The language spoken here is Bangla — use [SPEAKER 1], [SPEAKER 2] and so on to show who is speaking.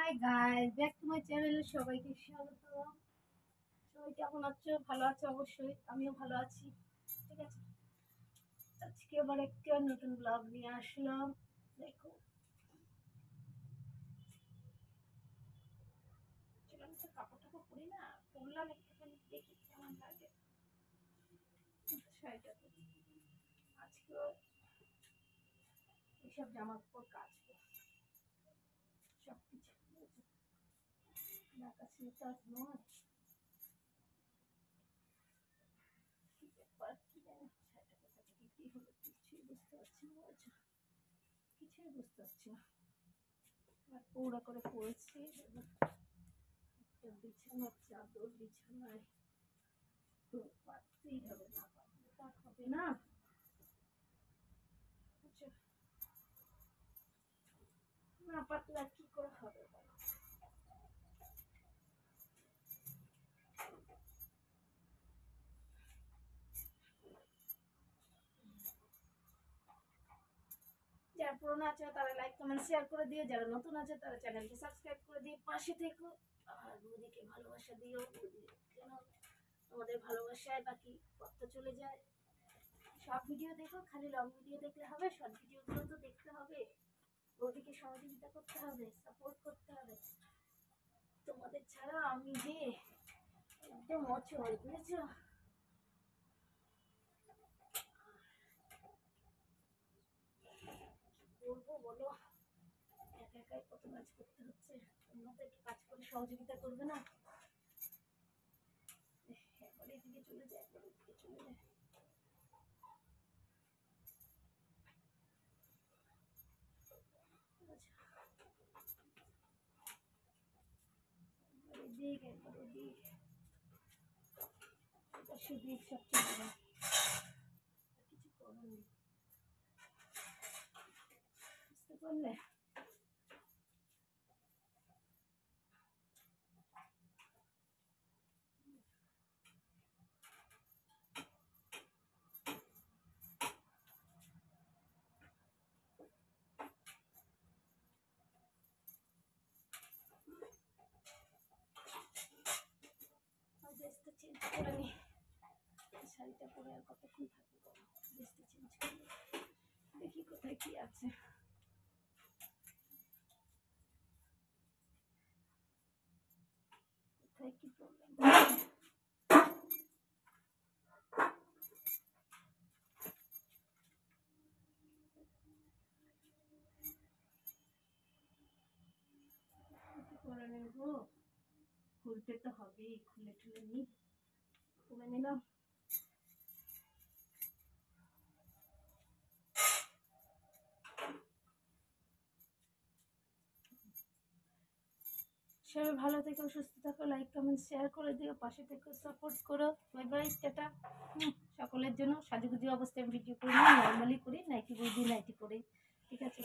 [SPEAKER 1] Hi guys, back to my channel. সবাইকে স্বাগত। সবাই কেমন আছো? ভালো আছো? অবশ্যই আমিও ভালো আছি। ঠিক আছে, আজকে আবার একটা নতুন ব্লগ নিয়ে আসলাম। দেখো, চলুন তো কাপড় টাপড় পরি না, পরলাম একটুখানি, দেখি কেমন লাগে শাড়িটা। আজকে এইসব জামা কাপড় কাচবো সবকিছু, না কাছে তো আর নয়। কি ব্যাপার, কি জানি শাড়িটা কোথা থেকে কি হলো, কিছুই বুঝতে পারছি না। কিছুই বুঝতে পারছি না। পুরো করে পড়েছি। বিছানার চাদর বিছানায় তো পাততেই হবে, না পাতলে তা হবে না। না পাতলে আর কি করে হবে? যারা পুরনো আছে তারা লাইক কমেন্ট শেয়ার করে দিও, যারা নতুন আছে তারা চ্যানেলকে সাবস্ক্রাইব করে দিয়ে পাশে থেকো। আর বৌদিকে ভালোবাসা দিও, বৌদি যেন তোমাদের ভালোবাসায় বাকি পথটা চলে যায়। সব ভিডিও দেখো, খালি লং ভিডিও দেখলে হবে? শর্ট ভিডিওগুলো তো দেখতে হবে। বৌদিকে সহযোগিতা করতে হবে, সাপোর্ট করতে হবে। তোমাদের ছাড়া আমি যে একদম অচল, বুঝেছো? বলবো বলো, একা একাই কত কাজ করতে হচ্ছে। তোমরা তো একটু কাজ করে সহযোগিতা করবে না? একবার এদিকে চলে যায়, একবার ওদিকে চলে যায়। এদিক একবার ওদিক, সেদিক সব চলে যায়, কিছু করার নেই। বুঝতে পারলে? ড্রেসটা চেঞ্জ করে নি, শাড়িটা পরে আর কতক্ষণ থাকবে বলো? ড্রেসটা চেঞ্জ করে দেখি কোথায় কি আছে। কোথায় কি প্রবলেম? করে নেবো, খুলতে তো হবেই। খুলে টুলে নি, খুলে নিলাম। সবাই ভালো থেকো, সুস্থ থাকো, লাইক কমেন্ট শেয়ার করে দিও, পাশে থেকো, সাপোর্ট করো। Bye bye, tata. সকলের জন্য সাজুগুজু অবস্থায় ভিডিও করি না, নর্মালি করি, নাইটি বই দিয়ে নাইটি পরে। ঠিক আছে।